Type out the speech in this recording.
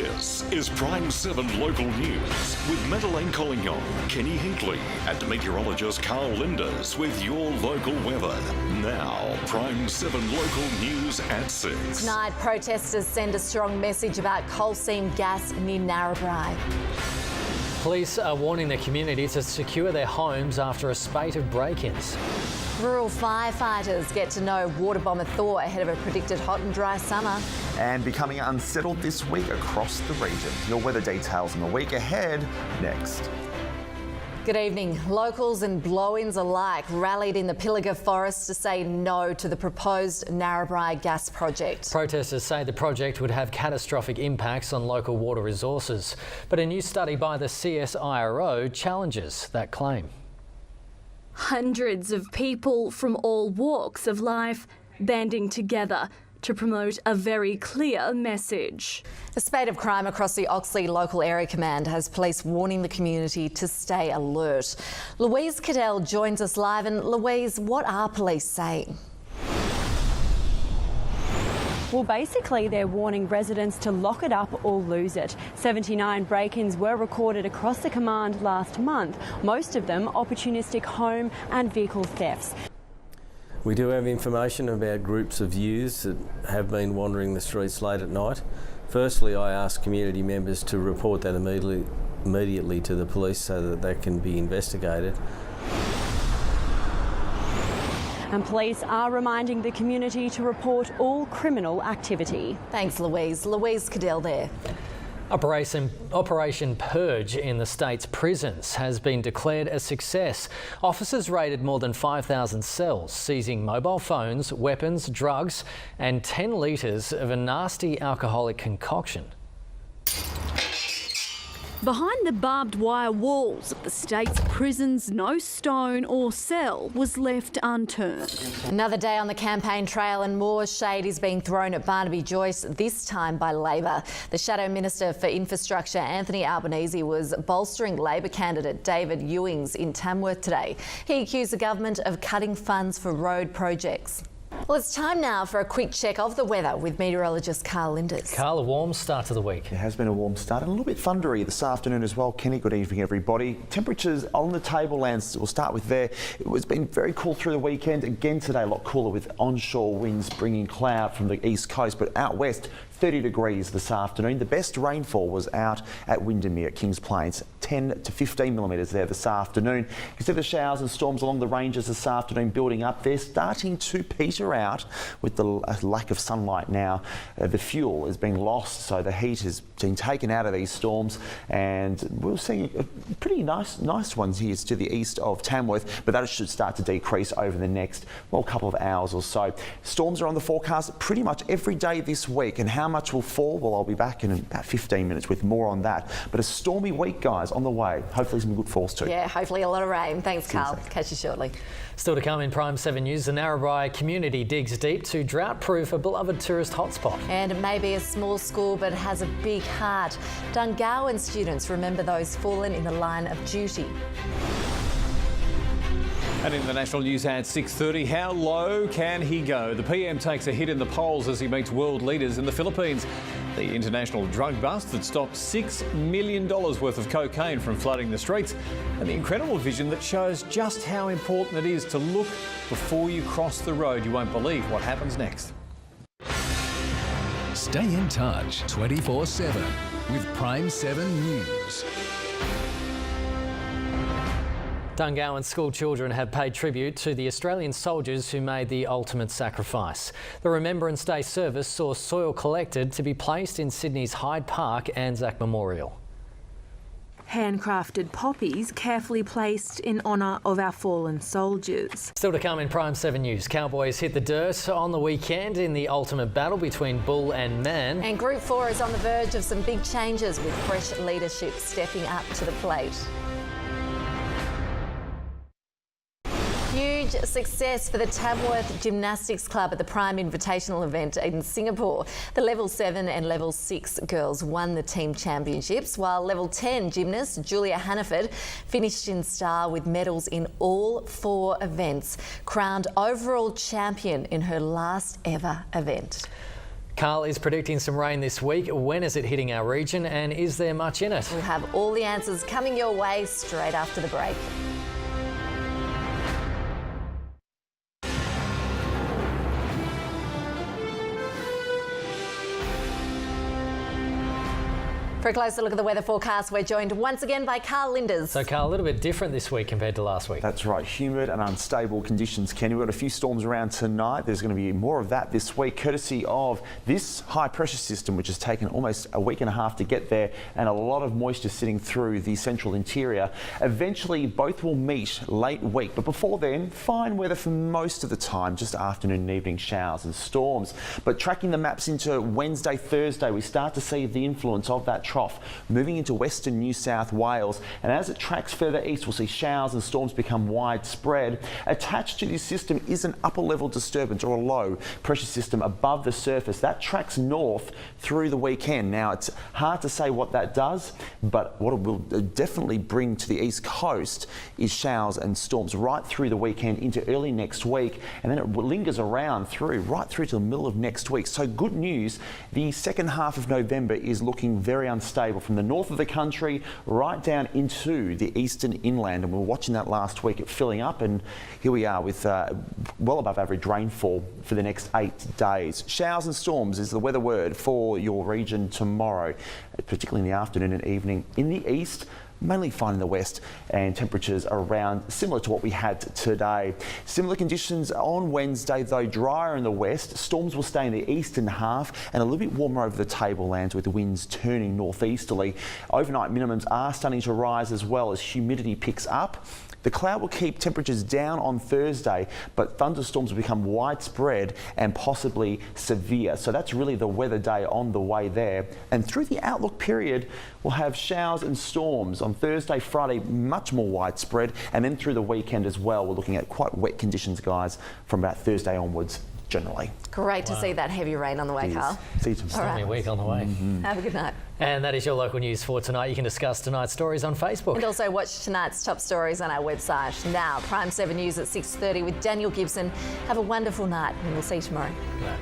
This is Prime7 Local News with Madelaine Collignon, Kenny Heatley and meteorologist Karl Lijnders with your local weather. Now, Prime7 Local News at 6. Tonight, protesters send a strong message about coal seam gas near Narrabri. Police are warning the community to secure their homes after a spate of break-ins. Rural firefighters get to know water bomber Thor ahead of a predicted hot and dry summer. And becoming unsettled this week across the region. Your weather details in the week ahead next. Good evening. Locals and blow-ins alike rallied in the Pilliga Forest to say no to the proposed Narrabri gas project. Protesters say the project would have catastrophic impacts on local water resources. But a new study by the CSIRO challenges that claim. Hundreds of people from all walks of life banding together to promote a very clear message. A spate of crime across the Oxley Local Area Command has police warning the community to stay alert. Louise Cadell joins us live. And Louise, what are police saying? Well, basically, they're warning residents to lock it up or lose it. 79 break-ins were recorded across the command last month, most of them opportunistic home and vehicle thefts. We do have information about groups of youths that have been wandering the streets late at night. Firstly, I ask community members to report that immediately to the police so that can be investigated. And police are reminding the community to report all criminal activity. Thanks, Louise. Louise Cadell there. Operation Purge in the state's prisons has been declared a success. Officers raided more than 5,000 cells, seizing mobile phones, weapons, drugs and 10 litres of a nasty alcoholic concoction. Behind the barbed wire walls of the state's prisons, no stone or cell was left unturned. Another day on the campaign trail and more shade is being thrown at Barnaby Joyce, this time by Labor. The Shadow Minister for Infrastructure, Anthony Albanese, was bolstering Labor candidate David Ewings in Tamworth today. He accused the government of cutting funds for road projects. Well, it's time now for a quick check of the weather with meteorologist Karl Lijnders. Karl, a warm start to the week. It has been a warm start and a little bit thundery this afternoon as well. Kenny, good evening everybody. Temperatures on the tablelands, we'll start with there. It was been very cool through the weekend. Again today a lot cooler with onshore winds bringing cloud from the east coast, but out west 30 degrees this afternoon. The best rainfall was out at Windermere at Kings Plains, 10 to 15 millimetres there this afternoon. You can see the showers and storms along the ranges this afternoon building up. They're starting to peter out with the lack of sunlight now. The fuel is being lost, so the heat has been taken out of these storms, and we're seeing pretty nice ones here to the east of Tamworth, but that should start to decrease over the next, couple of hours or so. Storms are on the forecast pretty much every day this week, and how much will fall? Well, I'll be back in about 15 minutes with more on that. But a stormy week, guys, on the way. Hopefully some good falls too. Yeah, hopefully a lot of rain. Thanks, Karl. Catch you shortly. Still to come in Prime7 News, the Narrabri community digs deep to drought-proof a beloved tourist hotspot. And it may be a small school, but it has a big heart. Dungowan students remember those fallen in the line of duty. And in the national news at 6:30, how low can he go? The PM takes a hit in the polls as he meets world leaders in the Philippines. The international drug bust that stopped $6 million worth of cocaine from flooding the streets, and the incredible vision that shows just how important it is to look before you cross the road. You won't believe what happens next. Stay in touch 24/7 with Prime7 News. Dungowan school children have paid tribute to the Australian soldiers who made the ultimate sacrifice. The Remembrance Day service saw soil collected to be placed in Sydney's Hyde Park Anzac Memorial. Handcrafted poppies carefully placed in honour of our fallen soldiers. Still to come in Prime7 News, Cowboys hit the dirt on the weekend in the ultimate battle between bull and man. And Group 4 is on the verge of some big changes with fresh leadership stepping up to the plate. Huge success for the Tamworth Gymnastics Club at the Prime Invitational event in Singapore. The Level 7 and Level 6 girls won the team championships, while Level 10 gymnast Julia Hannaford finished in style with medals in all 4 events, crowned overall champion in her last ever event. Karl is predicting some rain this week. When is it hitting our region and is there much in it? We'll have all the answers coming your way straight after the break. For a closer look at the weather forecast, we're joined once again by Karl Lijnders. So, Karl, a little bit different this week compared to last week. That's right, humid and unstable conditions, Kenny. We've got a few storms around tonight. There's going to be more of that this week, courtesy of this high pressure system, which has taken almost a week and a half to get there, and a lot of moisture sitting through the central interior. Eventually, both will meet late week, but before then, fine weather for most of the time, just afternoon and evening showers and storms. But tracking the maps into Wednesday, Thursday, we start to see the influence of that trough moving into western New South Wales, and as it tracks further east, we'll see showers and storms become widespread. Attached to this system is an upper level disturbance, or a low pressure system above the surface that tracks north through the weekend. Now, it's hard to say what that does, but what it will definitely bring to the east coast is showers and storms right through the weekend into early next week, and then it lingers around right through to the middle of next week. So good news, the second half of November is looking very unstable from the north of the country right down into the eastern inland, and we were watching that last week, it filling up, and here we are with well above average rainfall for the next 8 days. Showers and storms is the weather word for your region tomorrow, particularly in the afternoon and evening. In the east, mainly fine in the west, and temperatures around similar to what we had today. Similar conditions on Wednesday, though drier in the west. Storms will stay in the eastern half and a little bit warmer over the tablelands with the winds turning northeasterly. Overnight minimums are starting to rise as well as humidity picks up. The cloud will keep temperatures down on Thursday, but thunderstorms will become widespread and possibly severe. So that's really the weather day on the way there. And through the outlook period, we'll have showers and storms on Thursday, Friday, much more widespread. And then through the weekend as well, we're looking at quite wet conditions, guys, from about Thursday onwards generally. Great to see that heavy rain on the way, Karl. See you tomorrow. Only a week on the way. Have a good night. And that is your local news for tonight. You can discuss tonight's stories on Facebook. And also watch tonight's top stories on our website. Now, Prime7 News at 6:30 with Daniel Gibson. Have a wonderful night and we'll see you tomorrow. Yeah.